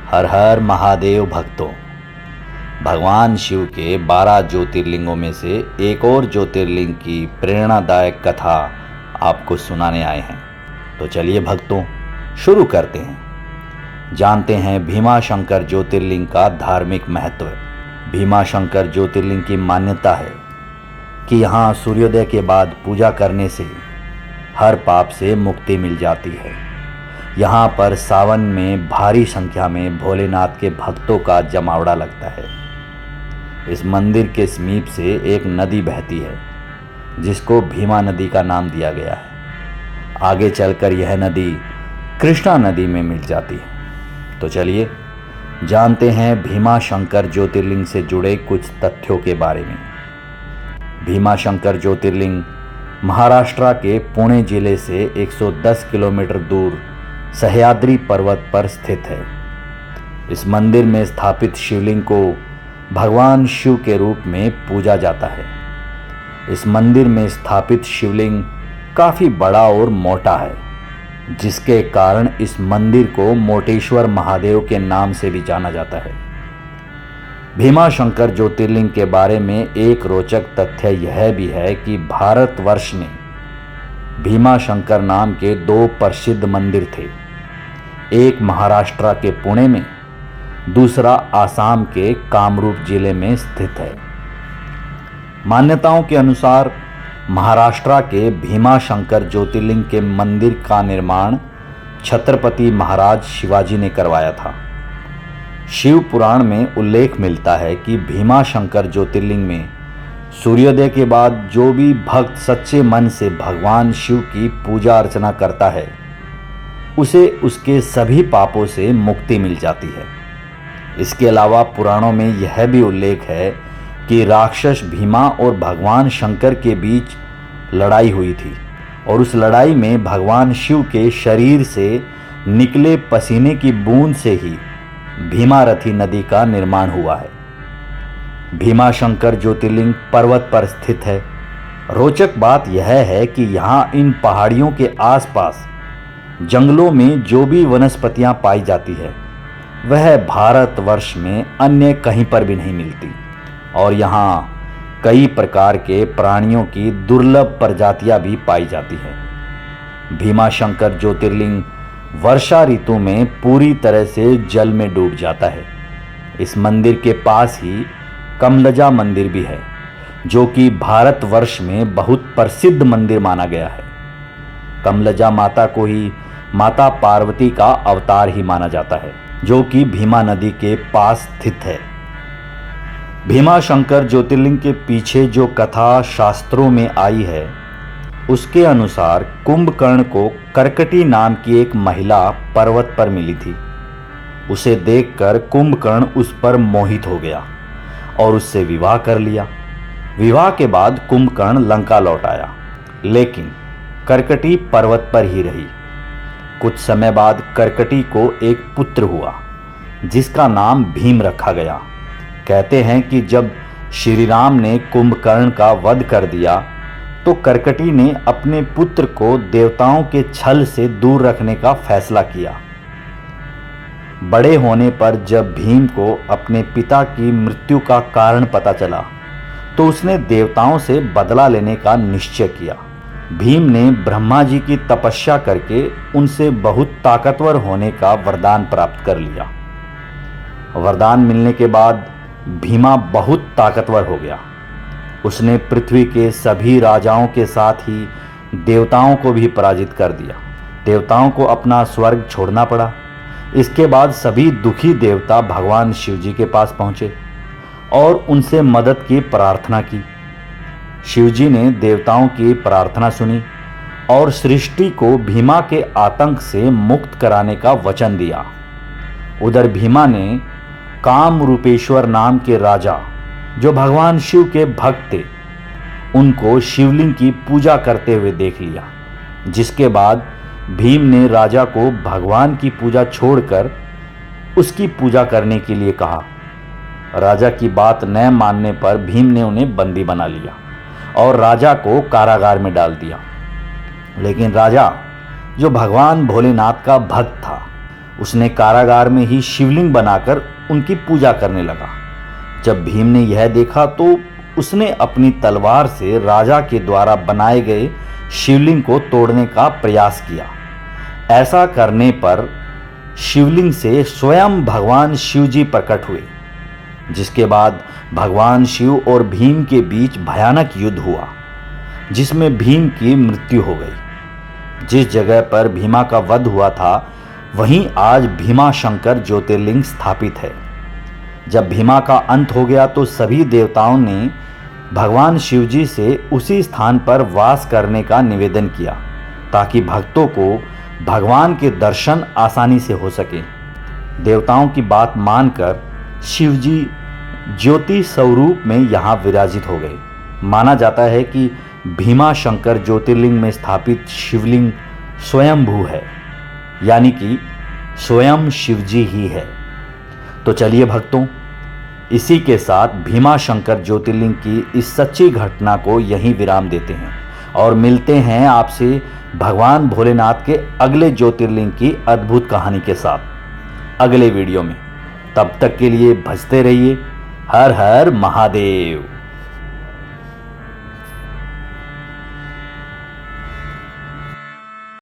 हर हर महादेव भक्तों, भगवान शिव के 12 ज्योतिर्लिंगों में से एक और ज्योतिर्लिंग की प्रेरणादायक कथा आपको सुनाने आए हैं। तो चलिए भक्तों, शुरू करते हैं। जानते हैं भीमाशंकर ज्योतिर्लिंग का धार्मिक महत्व। भीमाशंकर ज्योतिर्लिंग की मान्यता है कि यहाँ सूर्योदय के बाद पूजा करने से हर पाप से मुक्ति मिल जाती है। यहाँ पर सावन में भारी संख्या में भोलेनाथ के भक्तों का जमावड़ा लगता है। इस मंदिर के समीप से एक नदी बहती है जिसको भीमा नदी का नाम दिया गया है। आगे चलकर यह नदी कृष्णा नदी में मिल जाती है। तो चलिए जानते हैं भीमाशंकर ज्योतिर्लिंग से जुड़े कुछ तथ्यों के बारे में। भीमाशंकर ज्योतिर्लिंग महाराष्ट्र के पुणे जिले से 110 किलोमीटर दूर सह्याद्री पर्वत पर स्थित है। इस मंदिर में स्थापित शिवलिंग को भगवान शिव के रूप में पूजा जाता है। इस मंदिर में स्थापित शिवलिंग काफ़ी बड़ा और मोटा है, जिसके कारण इस मंदिर को मोटेश्वर महादेव के नाम से भी जाना जाता है। भीमाशंकर ज्योतिर्लिंग के बारे में एक रोचक तथ्य यह भी है कि भारतवर्ष में भीमाशंकर नाम के 2 प्रसिद्ध मंदिर थे। एक महाराष्ट्र के पुणे में, दूसरा आसाम के कामरूप जिले में स्थित है। मान्यताओं के अनुसार महाराष्ट्र के भीमाशंकर ज्योतिर्लिंग के मंदिर का निर्माण छत्रपति महाराज शिवाजी ने करवाया था। शिव पुराण में उल्लेख मिलता है कि भीमाशंकर ज्योतिर्लिंग में सूर्योदय के बाद जो भी भक्त सच्चे मन से भगवान शिव की पूजा अर्चना करता है, उसे उसके सभी पापों से मुक्ति मिल जाती है। इसके अलावा पुराणों में यह भी उल्लेख है कि राक्षस भीमा और भगवान शंकर के बीच लड़ाई हुई थी और उस लड़ाई में भगवान शिव के शरीर से निकले पसीने की बूंद से ही भीमारथी नदी का निर्माण हुआ है। भीमाशंकर ज्योतिर्लिंग पर्वत पर स्थित है। रोचक बात यह है कि यहाँ इन पहाड़ियों के आसपास जंगलों में जो भी वनस्पतियाँ पाई जाती है वह भारतवर्ष में अन्य कहीं पर भी नहीं मिलती, और यहाँ कई प्रकार के प्राणियों की दुर्लभ प्रजातियाँ भी पाई जाती है। भीमाशंकर ज्योतिर्लिंग वर्षा ऋतु में पूरी तरह से जल में डूब जाता है। इस मंदिर के पास ही कमलजा मंदिर भी है, जो कि भारतवर्ष में बहुत प्रसिद्ध मंदिर माना गया है। कमलजा माता को ही माता पार्वती का अवतार ही माना जाता है, जो कि भीमा नदी के पास स्थित है। भीमाशंकर ज्योतिर्लिंग के पीछे जो कथा शास्त्रों में आई है, उसके अनुसार कुंभकर्ण को करकटी नाम की एक महिला पर्वत पर मिली थी। उसे देखकर कुंभकर्ण उस पर मोहित हो गया और उससे विवाह कर लिया। विवाह के बाद कुंभकर्ण लंका लौट आया, लेकिन करकटी पर्वत पर ही रही। कुछ समय बाद करकटी को एक पुत्र हुआ, जिसका नाम भीम रखा गया। कहते हैं कि जब श्री राम ने कुंभकर्ण का वध कर दिया तो करकटी ने अपने पुत्र को देवताओं के छल से दूर रखने का फैसला किया। बड़े होने पर जब भीम को अपने पिता की मृत्यु का कारण पता चला तो उसने देवताओं से बदला लेने का निश्चय किया। भीम ने ब्रह्मा जी की तपस्या करके उनसे बहुत ताकतवर होने का वरदान प्राप्त कर लिया। वरदान मिलने के बाद भीमा बहुत ताकतवर हो गया। उसने पृथ्वी के सभी राजाओं के साथ ही देवताओं को भी पराजित कर दिया। देवताओं को अपना स्वर्ग छोड़ना पड़ा। इसके बाद सभी दुखी देवता भगवान शिव जी के पास पहुंचे और उनसे मदद की प्रार्थना की। शिव जी ने देवताओं की प्रार्थना सुनी और सृष्टि को भीमा के आतंक से मुक्त कराने का वचन दिया। उधर भीमा ने काम रूपेश्वर नाम के राजा, जो भगवान शिव के भक्त थे, उनको शिवलिंग की पूजा करते हुए देख लिया, जिसके बाद भीम ने राजा को भगवान की पूजा छोड़कर उसकी पूजा करने के लिए कहा। राजा की बात न मानने पर भीम ने उन्हें बंदी बना लिया और राजा को कारागार में डाल दिया। लेकिन राजा, जो भगवान भोलेनाथ का भक्त था, उसने कारागार में ही शिवलिंग बनाकर उनकी पूजा करने लगा। जब भीम ने यह देखा तो उसने अपनी तलवार से राजा के द्वारा बनाए गए शिवलिंग को तोड़ने का प्रयास किया। ऐसा करने पर शिवलिंग से स्वयं भगवान शिव जी प्रकट हुए, जिसके बाद भगवान शिव और भीम के बीच भयानक युद्ध हुआ, जिसमें भीम की मृत्यु हो गई। जिस जगह पर भीमा का वध हुआ था वहीं आज भीमा शंकर ज्योतिर्लिंग स्थापित है। जब भीमा का अंत हो गया तो सभी देवताओं ने भगवान शिव जी से उसी स्थान पर वास करने का निवेदन किया, ताकि भक्तों को भगवान के दर्शन आसानी से हो सके। देवताओं की बात मानकर शिव जी ज्योति स्वरूप में यहाँ विराजित हो गए। माना जाता है कि भीमा शंकर ज्योतिर्लिंग में स्थापित शिवलिंग स्वयंभू है, यानी कि स्वयं शिव जी ही है। तो चलिए भक्तों, इसी के साथ भीमा शंकर ज्योतिर्लिंग की इस सच्ची घटना को यहीं विराम देते हैं और मिलते हैं आपसे भगवान भोलेनाथ के अगले ज्योतिर्लिंग की अद्भुत कहानी के साथ अगले वीडियो में। तब तक के लिए भजते रहिए। हर हर महादेव।